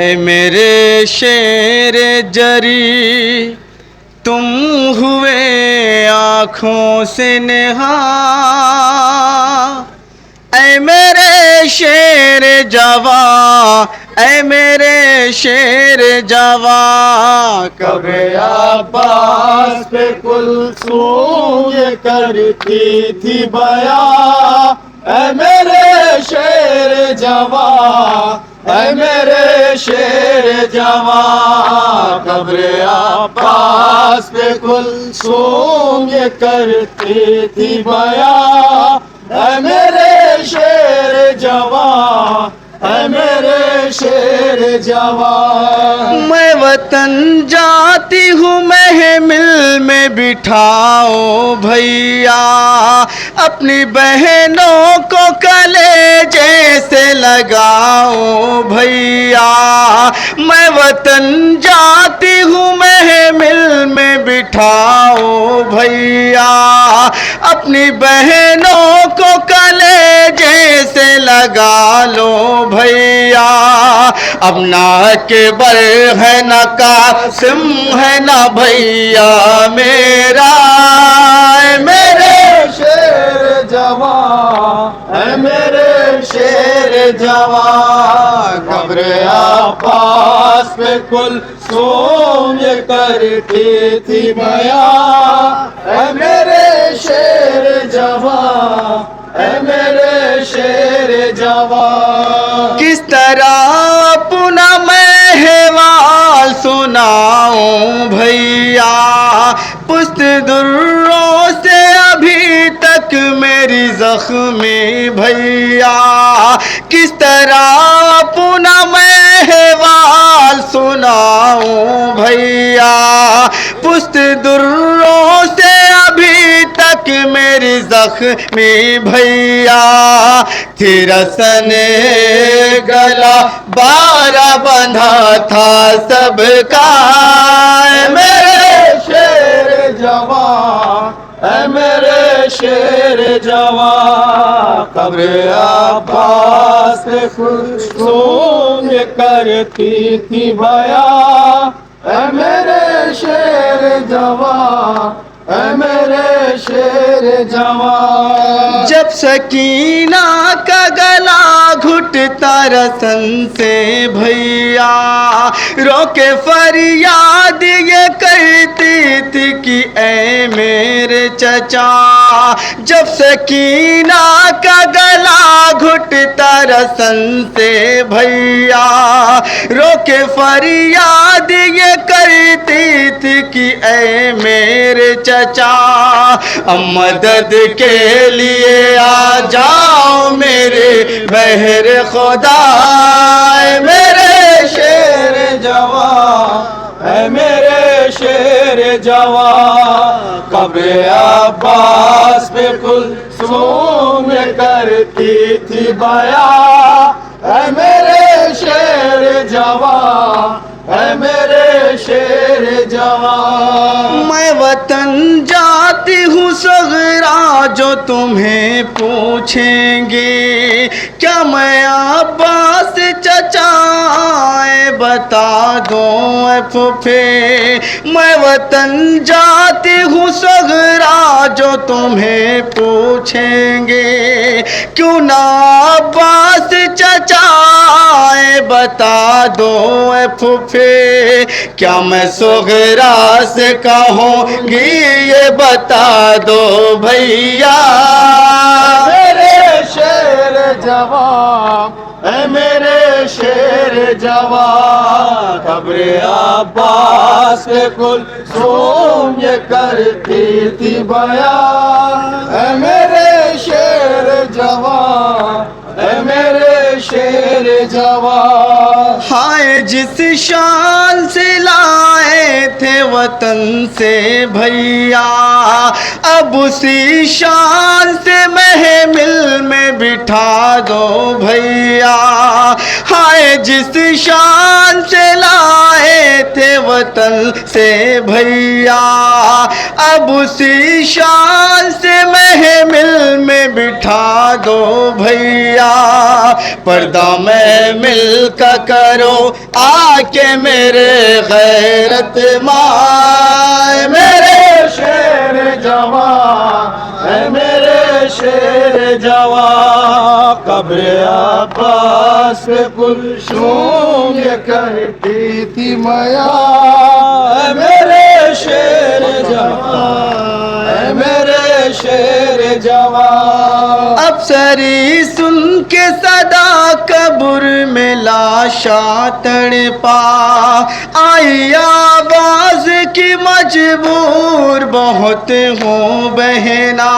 اے میرے شیر جری تم ہوئے آنکھوں سے نہاں، اے میرے شیر جواں، اے میرے شیر جواں، کب عباس پہ کلثوم یہ کرتی تھی بیاں، اے میرے شیر جواں، اے میرے شیر جواں، قبر عباس پہ کلثوم یہ کرتی تھی بیاں، اے میرے شیر جواں، اے میرے شیر جواں۔ میں وطن جاتی ہوں محمل میں بٹھاؤ بھیا، اپنی بہنوں کو کلیجے سے لگاؤ بھیا، میں وطن جاتی ہوں محمل میں بٹھاؤ بھیا، اپنی بہنوں کو کلیجے سے لگا لو بھیا، اب نہ اکبر ہے نہ قاسم ہے نہ بھیا میرا، اے میرے شیر جواں، اے میرے شیر جواں، قبر عباس پہ کلثوم یہ کرتی تھی بیاں، اے میرے شیر جواں، اے میرے شیر جواں۔ کس طرح اپنا میں احوال سناؤں بھیا، پشت دروں سے ابھی تک میری زخمی بھیا، کس طرح اپنا میں احوال سناؤں بھیا، پشت دروں سے ابھی تک میری زخمی بھیا، تھی رسن گلا بارہ بندھا تھا سب کا، اے میرے شیر جواں، اے میرے شیر جواں، قبر عباس پہ کلثوم یہ کرتی تھی بیاں، اے میرے شیر جواں، اے میرے شیر جواں۔ جب سکینہ کا گلا گھٹتا رسن سے بھیا، رو کے فریاد یہ کرتی تھی کہ اے میرے چچا، جب سکینہ کا گلا گھٹتا رسن سے بھیا، رو کے فریاد یہ کرتی تھی کہ اے میرے چچا، اب مدد کے لیے آ جاؤ میرے بہر خدا، اے میرے شیر جواں، اے میرے شیر جواں، قبر عباس پہ کلثوم یہ کرتی تھی بیاں، اے میرے شیر جواں، اے میرے شیر جواں۔ میں وطن جاتی ہوں صغرا جو تمہیں پوچھیں گے، کیا میں عباس چچا بتا دوں اے پھوپھے، میں وطن جاتی ہوں صغرا جو تمہیں پوچھیں گے، کیوں نہ عباس چچا بتا دو اے پھوپھے، کیا میں صغرا سے کہوں گی یہ بتا دو بھیا، میرے شیر جواں، اے میرے شیر جواں، قبر عباس پہ کلثوم یہ کرتی تھی بیاں، اے میرے شیر جواں، اے میرے شیر جواں۔ ہائے جس شان سے لائے تھے وطن سے بھیا، اب اسی شان سے محمل میں بٹھا دو بھیا، ہائے جس شان سے لائے تھے وطن سے بھیا، اب اسی شان سے محمل میں بٹھا دو بھیا، پردہ محمل کا کرو آ کے میرے غیرت ماں، میرے شیر جوان، اے میرے شیر جوان، قبر عباس پہ کلثوم یہ کہتی تھی میاں، اے میرے شیر جوان، اے میرے شیر جوان۔ افسری سن کے صدا قبر میں لاشاں تڑپا، آئی آواز کی مجبور بہت ہوں بہنا،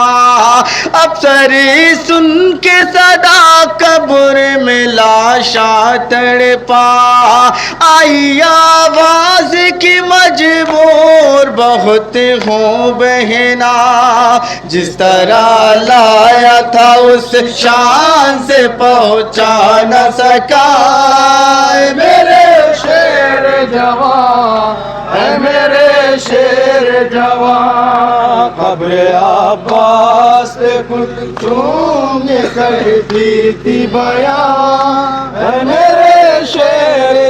افسری سن کے صدا قبر میں لاشاں تڑپا، آئی آواز کی مجبور بہت ہوں بہنا، جس طرح لایا تھا اس شان سے پہنچا نہ سکا، اے میرے شیر جوان، اے میرے شیر جوان، قبر عباس پہ کلثوم یہ کہتی تھی بیان، اے میرے شیر